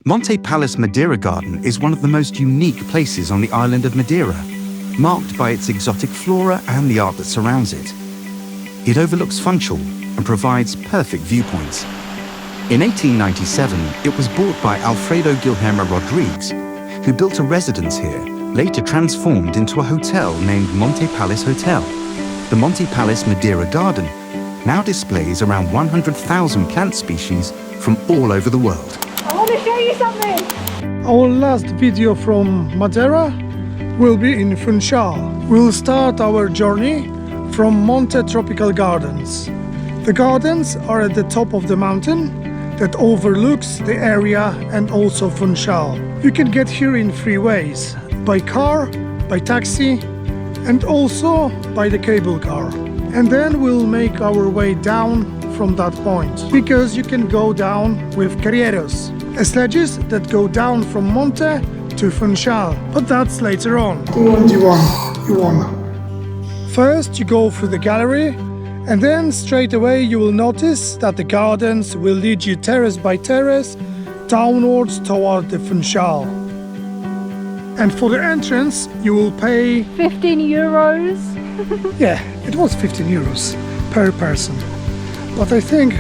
Monte Palace Madeira Garden is one of the most unique places on the island of Madeira, marked by its exotic flora and the art that surrounds it. It overlooks Funchal and provides perfect viewpoints. In 1897, it was bought by Alfredo Guilherme Rodrigues, who built a residence here, later transformed into a hotel named Monte Palace Hotel. The Monte Palace Madeira Garden now displays around 100,000 plant species from all over the world. I want to show you something! Our last video from Madeira will be in Funchal. We'll start our journey from Monte Tropical Gardens. The gardens are at the top of the mountain that overlooks the area and also Funchal. You can get here in three ways: by car, by taxi, and also by the cable car. And then we'll make our way down from that point, because you can go down with carrieros, sledges that go down from Monte to Funchal, but that's later on. You won. First you go through the gallery, and then straight away you will notice that the gardens will lead you terrace by terrace downwards toward the Funchal. And for the entrance you will pay 15 euros. Yeah, it was 15 euros per person. But I think,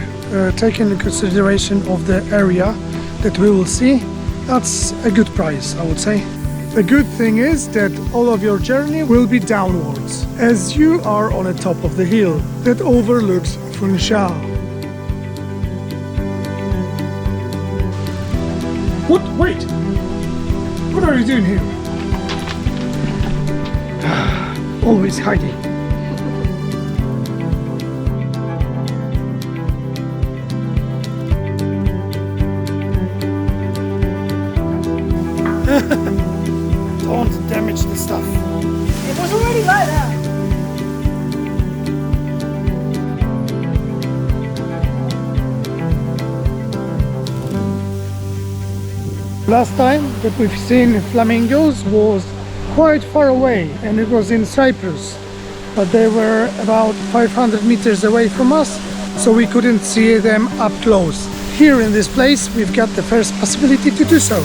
taking into consideration of the area that we will see, that's a good price, I would say. The good thing is that all of your journey will be downwards, as you are on the top of the hill that overlooks Funchal. What? Wait! What are you doing here? Always hiding. Don't damage the stuff. It was already like that. Last time that we've seen flamingos was quite far away, and it was in Cyprus, but they were about 500 meters away from us, so we couldn't see them up close. Here in this place we've got the first possibility to do so.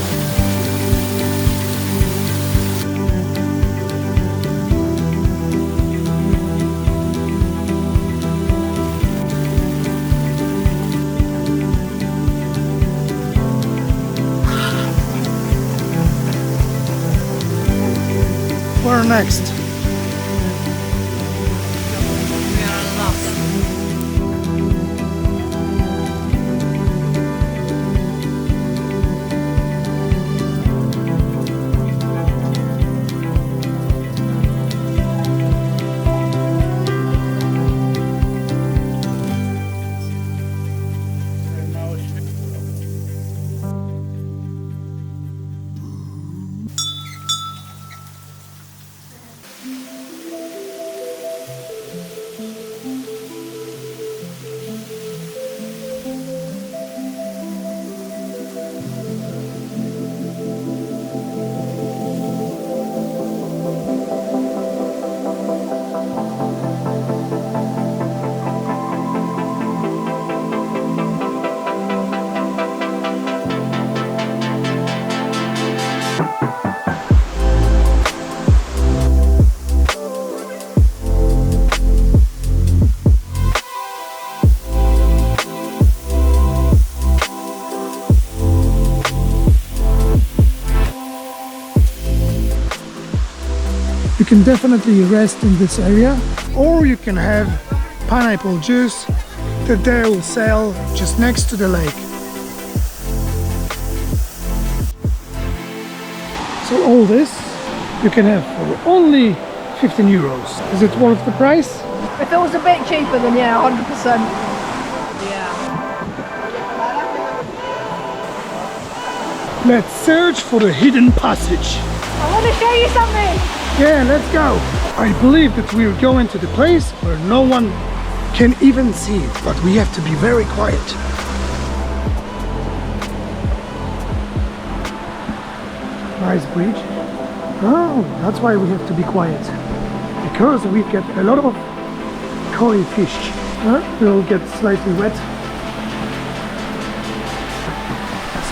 Where next? You can definitely rest in this area, or you can have pineapple juice that they will sell just next to the lake. So all this you can have for only 15 euros. Is it worth the price? If it was a bit cheaper, then yeah, 100%. Yeah. Let's search for the hidden passage. I want to show you something! Yeah, let's go. I believe that we're going to the place where no one can even see it, but we have to be very quiet. Nice bridge. Oh, that's why we have to be quiet. Because we get a lot of koi fish. We'll get slightly wet.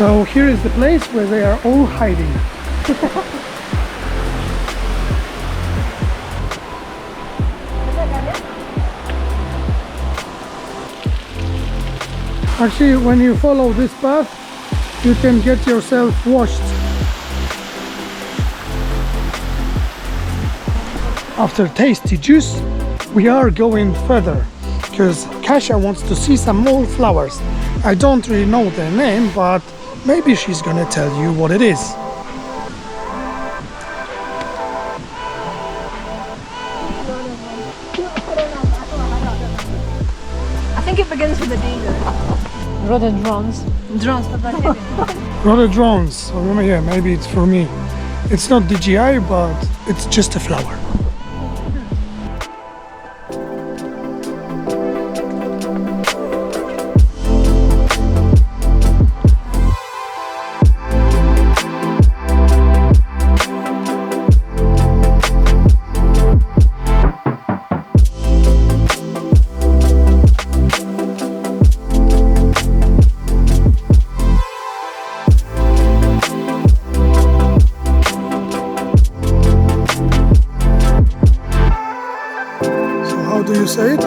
So here is the place where they are all hiding. Actually, when you follow this path, you can get yourself washed. After tasty juice, we are going further because Kasia wants to see some more flowers. I don't really know their name, but maybe she's gonna tell you what it is. I think it begins with a D though. Rhododendrons. Drones, Rhododendrons. So yeah, maybe it's for me. It's not DJI, but it's just a flower. Do you say it? I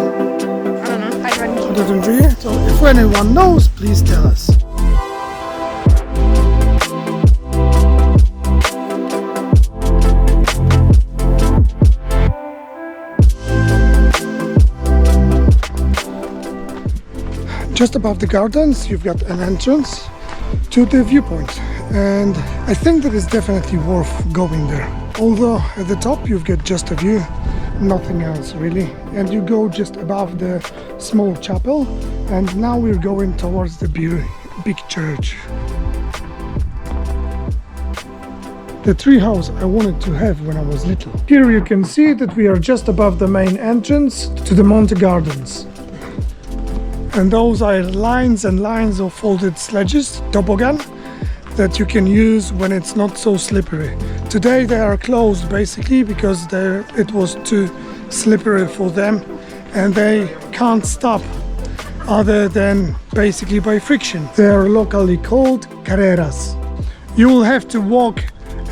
don't know. Rhododendron. So if anyone knows, please tell us. Just above the gardens, you've got an entrance to the viewpoint, and I think that it's definitely worth going there. Although at the top you've got just a view, nothing else really, and you go just above the small chapel, and now we're going towards the big church. The tree house I wanted to have when I was little. Here you can see that we are just above the main entrance to the Monte Gardens. And those are lines and lines of folded sledges, toboggan, that you can use when it's not so slippery. Today they are closed basically because it was too slippery for them, and they can't stop other than basically by friction. They are locally called carreras. You will have to walk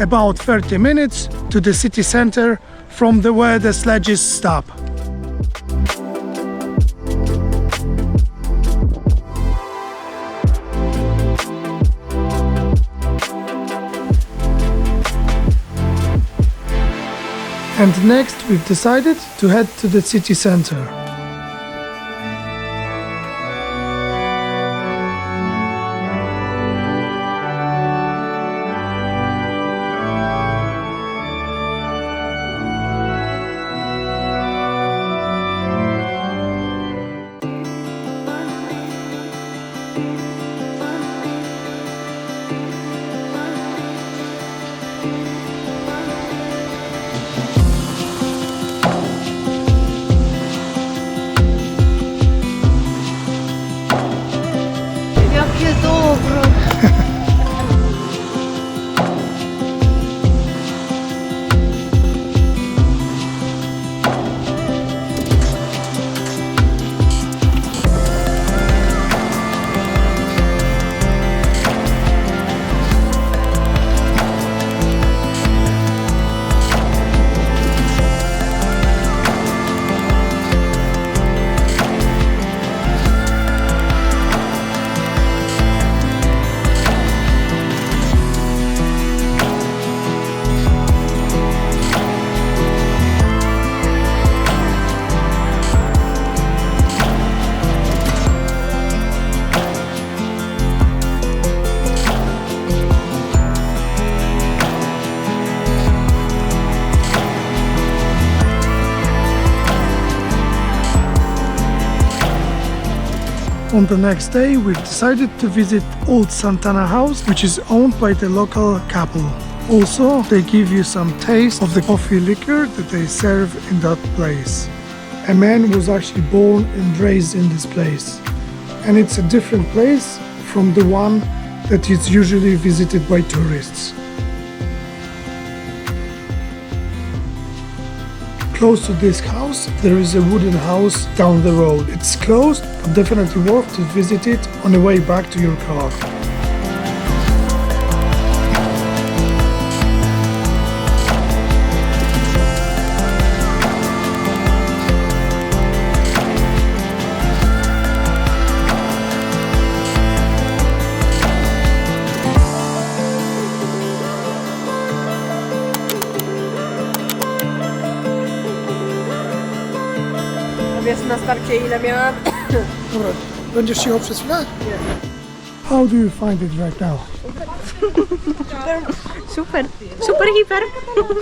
about 30 minutes to the city center from where the sledges stop. And next we've decided to head to the city center. On the next day, we've decided to visit Old Santana House, which is owned by the local couple. Also, they give you some taste of the coffee liquor that they serve in that place. A man was actually born and raised in this place, and it's a different place from the one that is usually visited by tourists. Close to this house, there is a wooden house down the road. It's closed, but definitely worth to visit it on the way back to your car. jest na starcie, ile miałam. Dobra, będziesz cicho przez chwilę? How do you find it right now? Super, super hiper.